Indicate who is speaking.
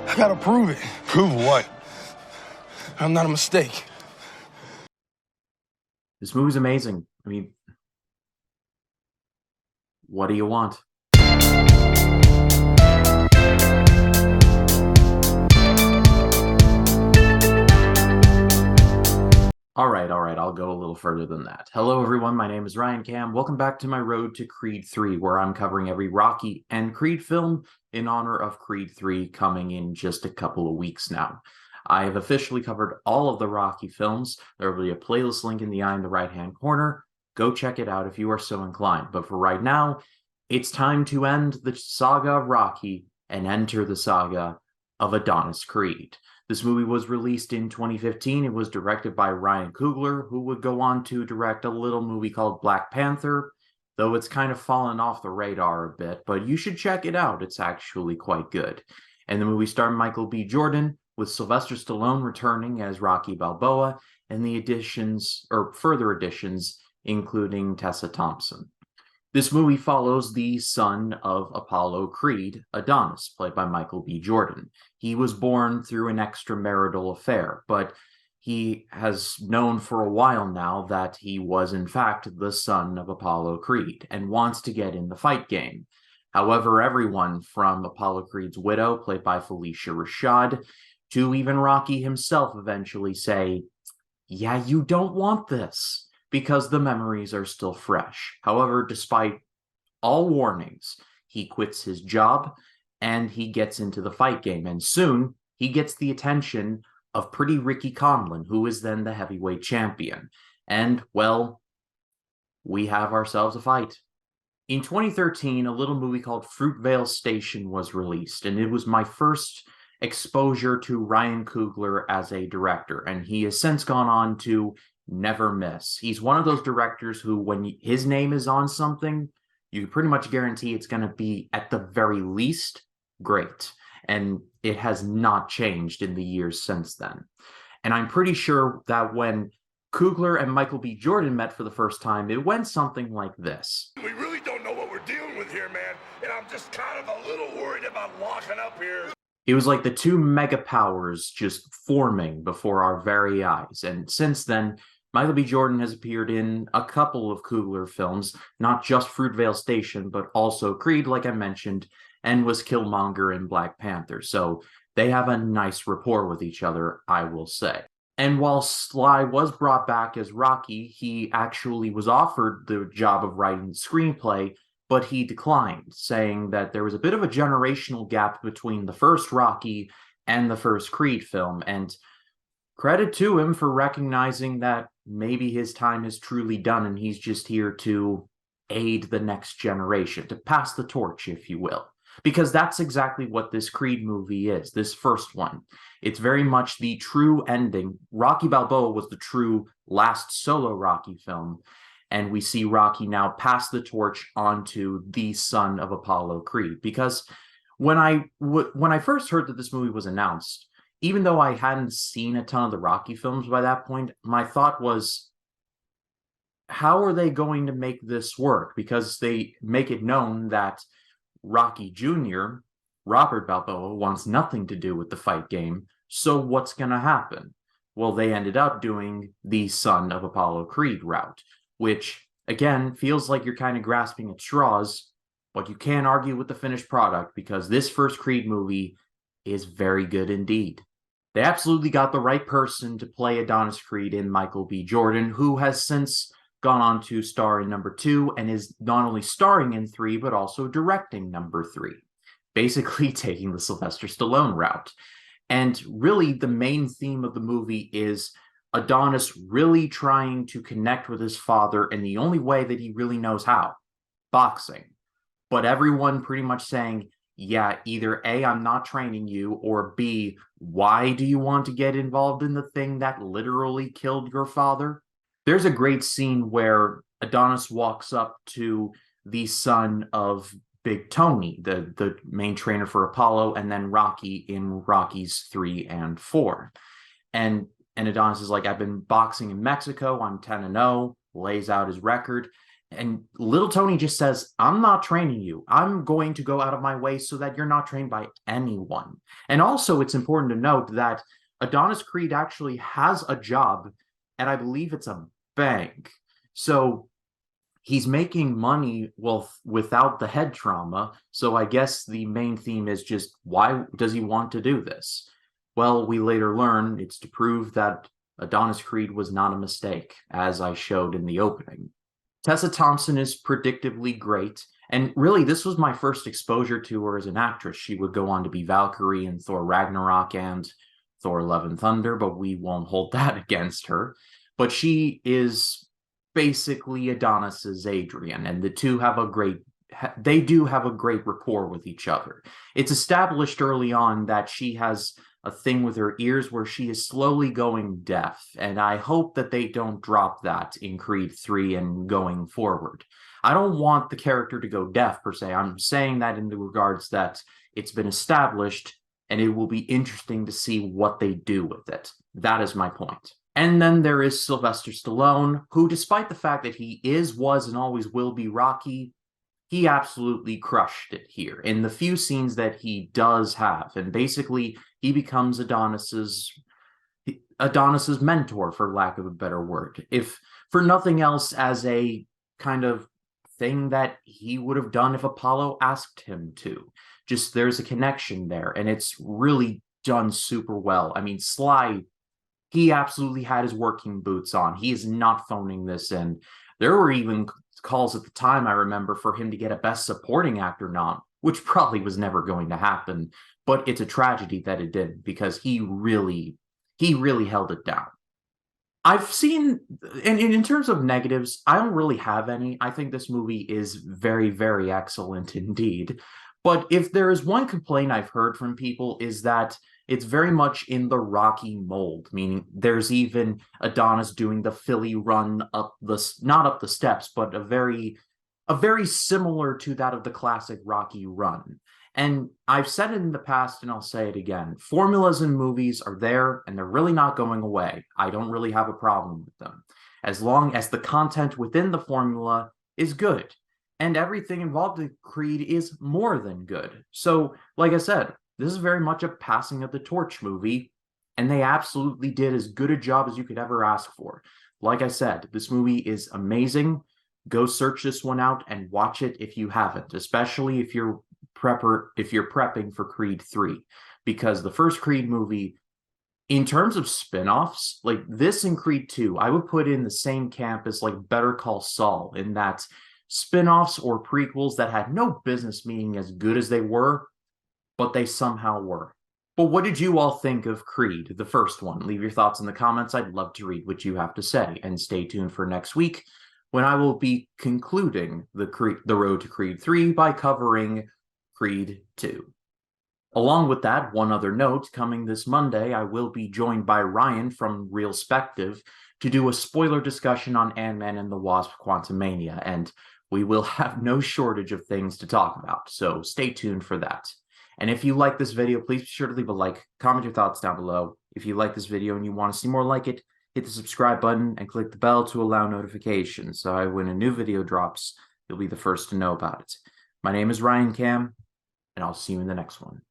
Speaker 1: I gotta prove it.
Speaker 2: Prove what?
Speaker 1: I'm not a mistake.
Speaker 3: This movie's amazing. I mean, what do you want? All right, I'll go a little further than that. Hello, everyone. My name is Ryan Cam. Welcome back to my road to Creed 3, where I'm covering every Rocky and Creed film in honor of Creed 3 coming in just a couple of weeks now. I have officially covered all of the Rocky films. There will be a playlist link in the eye in the right-hand corner. Go check it out if you are so inclined. But for right now, it's time to end the saga of Rocky and enter the saga of Adonis Creed. This movie was released in 2015. It was directed by Ryan Coogler, who would go on to direct a little movie called Black Panther, though it's kind of fallen off the radar a bit, but you should check it out. It's actually quite good. And the movie starred Michael B. Jordan, with Sylvester Stallone returning as Rocky Balboa, and the additions, or further additions, including Tessa Thompson. This movie follows the son of Apollo Creed, Adonis, played by Michael B. Jordan. He was born through an extramarital affair, but he has known for a while now that he was in fact the son of Apollo Creed and wants to get in the fight game. However, everyone from Apollo Creed's widow, played by Felicia Rashad, to even Rocky himself eventually say, yeah, you don't want this, because the memories are still fresh. However, despite all warnings, he quits his job and he gets into the fight game. And soon, he gets the attention of pretty Ricky Conlan, who is then the heavyweight champion. And, well, we have ourselves a fight. In 2013, a little movie called Fruitvale Station was released, and it was my first exposure to Ryan Coogler as a director, and he has since gone on to never miss. He's one of those directors who, when his name is on something, you pretty much guarantee it's going to be, at the very least, great. And it has not changed in the years since then. And I'm pretty sure that when Coogler and Michael B. Jordan met for the first time, it went something like this.
Speaker 2: We really don't know what we're dealing with here, man. And I'm just kind of a little worried about locking up here.
Speaker 3: It was like the two mega powers just forming before our very eyes. And since then, Michael B. Jordan has appeared in a couple of Coogler films, not just Fruitvale Station, but also Creed, like I mentioned, and was Killmonger in Black Panther. So they have a nice rapport with each other, I will say. And while Sly was brought back as Rocky, he actually was offered the job of writing the screenplay, but he declined, saying that there was a bit of a generational gap between the first Rocky and the first Creed film. And credit to him for recognizing that maybe his time is truly done and he's just here to aid the next generation, to pass the torch, if you will. Because that's exactly what this Creed movie is, this first one. It's very much the true ending. Rocky Balboa was the true last solo Rocky film, and we see Rocky now pass the torch onto the son of Apollo Creed. Because when I first heard that this movie was announced, even though I hadn't seen a ton of the Rocky films by that point, my thought was, how are they going to make this work? Because they make it known that Rocky Jr., Robert Balboa, wants nothing to do with the fight game, so what's going to happen? Well, they ended up doing the son of Apollo Creed route, which, again, feels like you're kind of grasping at straws, but you can't argue with the finished product because this first Creed movie is very good indeed. They absolutely got the right person to play Adonis Creed in Michael B. Jordan, who has since gone on to star in number 2 and is not only starring in 3, but also directing number 3, basically taking the Sylvester Stallone route. And really, the main theme of the movie is Adonis really trying to connect with his father in the only way that he really knows how, boxing. But everyone pretty much saying, yeah, either A, I'm not training you, or B, why do you want to get involved in the thing that literally killed your father? There's a great scene where Adonis walks up to the son of Big Tony, the main trainer for Apollo, and then Rocky in Rockies 3 and 4. And Adonis is like, I've been boxing in Mexico, I'm 10-0, lays out his record. And little Tony just says, I'm not training you. I'm going to go out of my way so that you're not trained by anyone. And also, it's important to note that Adonis Creed actually has a job, and I believe it's a bank. So he's making money, well, without the head trauma. So I guess the main theme is just, why does he want to do this? Well, we later learn it's to prove that Adonis Creed was not a mistake, as I showed in the opening. Tessa Thompson is predictably great, and really this was my first exposure to her as an actress. She would go on to be Valkyrie in Thor Ragnarok and Thor Love and Thunder, but we won't hold that against her. But she is basically Adonis's Adrian, and the two have a great rapport with each other. It's established early on that she has a thing with her ears where she is slowly going deaf, and I hope that they don't drop that in Creed 3 and going forward. I don't want the character to go deaf per se. I'm saying that in the regards that it's been established, and it will be interesting to see what they do with it. That is my point. And then there is Sylvester Stallone, who, despite the fact that he was, and always will be Rocky, he absolutely crushed it here in the few scenes that he does have. And basically, he becomes Adonis's mentor, for lack of a better word. If for nothing else, as a kind of thing that he would have done if Apollo asked him to. Just there's a connection there, and it's really done super well. I mean, Sly, he absolutely had his working boots on. He is not phoning this in. There were even calls at the time, I remember, for him to get a Best Supporting Actor nom, which probably was never going to happen, but it's a tragedy that it did, because he really held it down. I've seen, and in terms of negatives, I don't really have any. I think this movie is very, very excellent indeed. But if there is one complaint I've heard from people, is that it's very much in the Rocky mold, meaning there's even Adonis doing the Philly run up not up the steps, but a very similar to that of the classic Rocky run. And I've said it in the past, and I'll say it again. Formulas in movies are there, and they're really not going away. I don't really have a problem with them, as long as the content within the formula is good. And everything involved in Creed is more than good. So, like I said, this is very much a passing of the torch movie, and they absolutely did as good a job as you could ever ask for. Like I said, this movie is amazing. Go search this one out and watch it if you haven't, especially if you're prepping for Creed 3, because the first Creed movie, in terms of spin-offs, like this and Creed 2, I would put in the same camp as like Better Call Saul, in that spin-offs or prequels that had no business being as good as they were, but they somehow were. But what did you all think of Creed, the first one? Leave your thoughts in the comments. I'd love to read what you have to say. And stay tuned for next week, when I will be concluding the road to Creed 3 by covering Creed 2. Along with that, one other note, coming this Monday, I will be joined by Ryan from Realspective to do a spoiler discussion on Ant-Man and the Wasp: Quantumania, and we will have no shortage of things to talk about, so stay tuned for that. And if you like this video, please be sure to leave a like, comment your thoughts down below. If you like this video and you want to see more like it, hit the subscribe button and click the bell to allow notifications, so when a new video drops, you'll be the first to know about it. My name is Ryan Cam, and I'll see you in the next one.